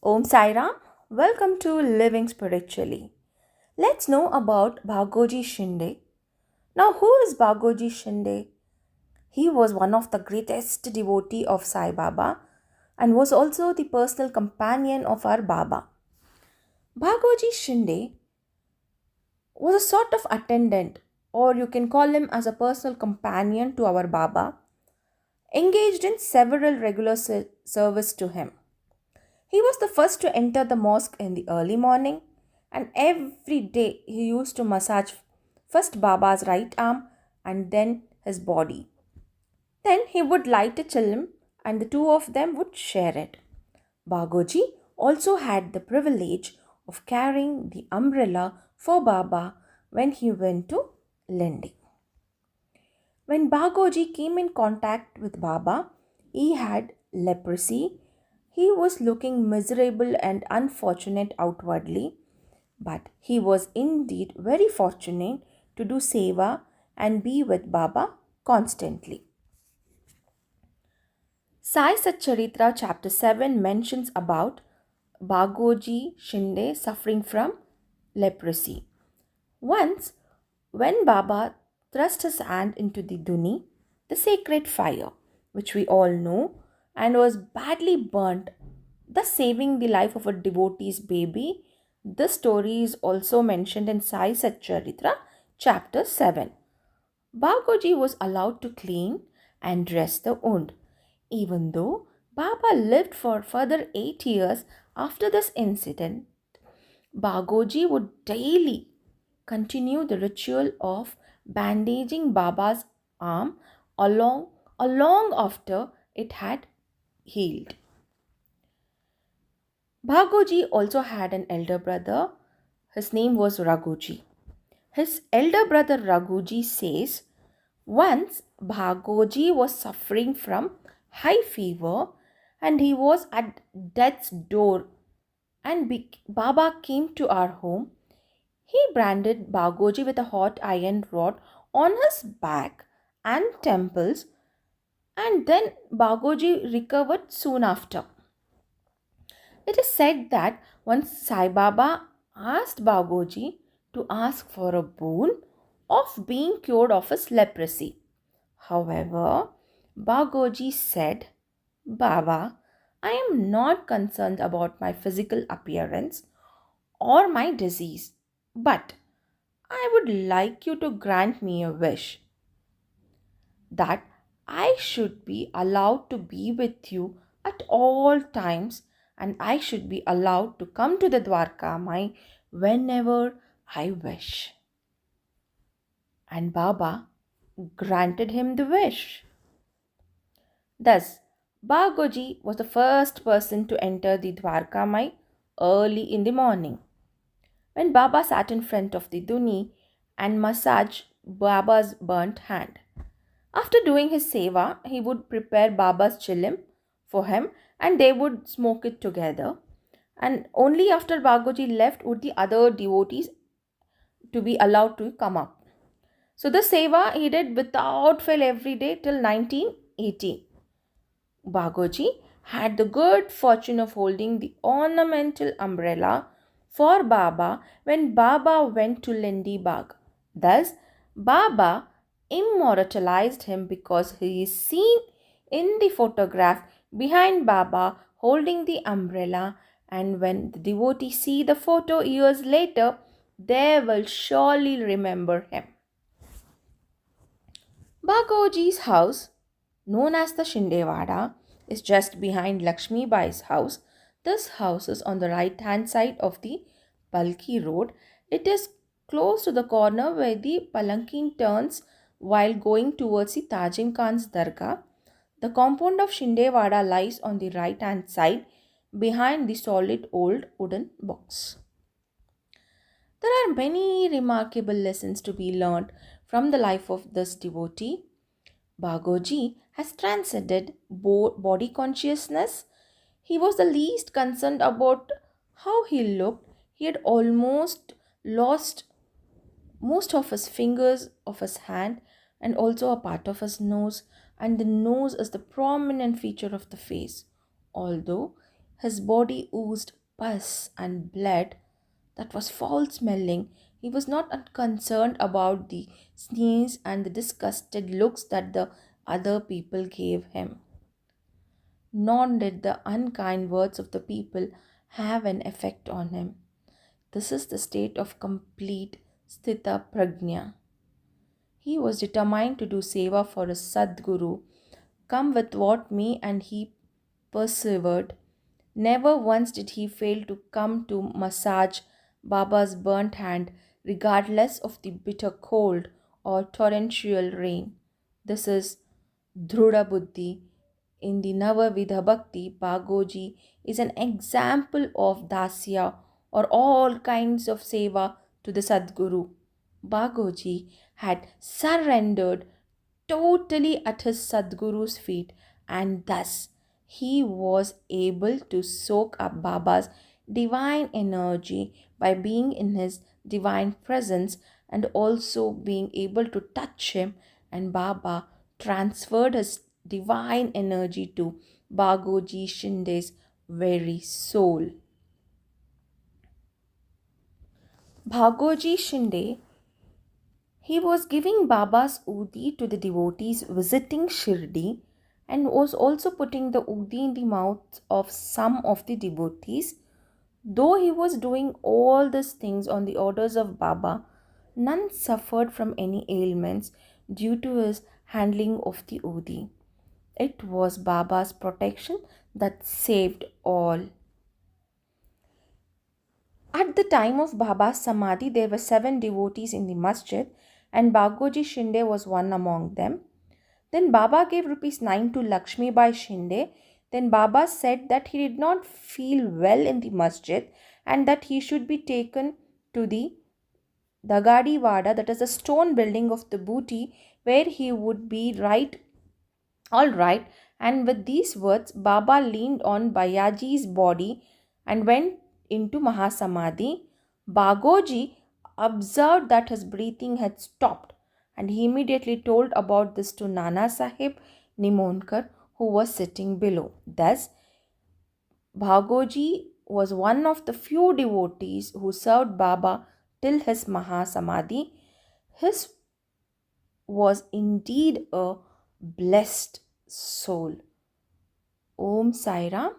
Om Sai Ram, welcome to Living Spiritually. Let's know about Bhagoji Shinde. Now, who is Bhagoji Shinde? He was one of the greatest devotee of Sai Baba and was also the personal companion of our Baba. Bhagoji Shinde was a sort of attendant, or you can call him as a personal companion to our Baba, engaged in several regular service to him. He was the first to enter the mosque in the early morning, and every day he used to massage first Baba's right arm and then his body. Then he would light a chilim and the two of them would share it. Bagoji also had the privilege of carrying the umbrella for Baba when he went to lending. When Bagoji came in contact with Baba, he had leprosy. He was looking miserable and unfortunate outwardly, but he was indeed very fortunate to do seva and be with Baba constantly. Sai Satcharitra Chapter 7 mentions about Bagoji Shinde suffering from leprosy. Once, when Baba thrust his hand into the duni, the sacred fire, which we all know, and was badly burnt, thus saving the life of a devotee's baby. This story is also mentioned in Sai Satcharitra Chapter 7. Bagoji was allowed to clean and dress the wound. Even though Baba lived for further 8 years after this incident, Bagoji would daily continue the ritual of bandaging Baba's arm along after it had healed. Bhagoji also had an elder brother. His name was Raghuji. His elder brother Raghuji says, once Bhagoji was suffering from high fever and he was at death's door and Baba came to our home. He branded Bhagoji with a hot iron rod on his back and temples, and then Bhagoji recovered soon after. It is said that once Sai Baba asked Bhagoji to ask for a boon of being cured of his leprosy. However, Bhagoji said, Baba, I am not concerned about my physical appearance or my disease, but I would like you to grant me a wish that I should be allowed to be with you at all times and I should be allowed to come to the Dwarka Mai whenever I wish. And Baba granted him the wish. Thus, Bhagoji was the first person to enter the Dwarka Mai early in the morning. When Baba sat in front of the duni and massaged Baba's burnt hand. After doing his seva, he would prepare Baba's chilim for him and they would smoke it together. And only after Bhagoji left would the other devotees to be allowed to come up. So the seva he did without fail every day till 1980. Bhagoji had the good fortune of holding the ornamental umbrella for Baba when Baba went to Lendi Bagh. Thus, Baba immortalized him because he is seen in the photograph behind Baba holding the umbrella, and when the devotee see the photo years later, they will surely remember him. Bhagoji's house, known as the Shindewada, is just behind Lakshmi Bai's house. This house is on the right hand side of the Palki road. It is close to the corner where the palanquin turns while going towards the Tajim Khan's Dargah. The compound of Shindewada lies on the right hand side behind the solid old wooden box. There are many remarkable lessons to be learned from the life of this devotee. Bhagoji has transcended body consciousness. He was the least concerned about how he looked. He had almost lost most of his fingers of his hand and also a part of his nose, and the nose is the prominent feature of the face. Although His body oozed pus and blood that was foul smelling. He was not unconcerned about the sneeze and the disgusted looks that the other people gave him. Nor did the unkind words of the people have an effect on him. This is the state of complete sthita prajna. He was determined to do seva for his Sadguru, come with what may, and he persevered. Never once did he fail to come to massage Baba's burnt hand, regardless of the bitter cold or torrential rain. This is Dhruda Buddhi. In the Navavidha Bhakti, Bhagoji is an example of dasya or all kinds of seva to the Sadguru. Bhagoji had surrendered totally at his Sadguru's feet, and thus he was able to soak up Baba's divine energy by being in his divine presence and also being able to touch him, and Baba transferred his divine energy to Bhagoji Shinde's very soul. Bhagoji Shinde, he was giving Baba's Udi to the devotees visiting Shirdi and was also putting the Udi in the mouths of some of the devotees. Though he was doing all these things on the orders of Baba, none suffered from any ailments due to his handling of the Udi. It was Baba's protection that saved all. At the time of Baba's Samadhi, there were 7 devotees in the masjid, and Bhagoji Shinde was one among them. Then Baba gave rupees 9 to Lakshmi Bai Shinde. Then Baba said that he did not feel well in the masjid and that he should be taken to the Dagadi Wada, that is a stone building of the booty, where he would be all right. And with these words, Baba leaned on Bayaji's body and went into Mahasamadhi. Bhagoji observed that his breathing had stopped, and he immediately told about this to Nana Sahib Nimonkar, who was sitting below. Thus, Bhagoji was one of the few devotees who served Baba till his Mahasamadhi. His was indeed a blessed soul. Om Sai Ram,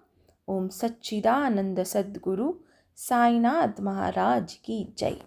Om Satchidananda Sadguru Sainath Maharaj Ki Jai.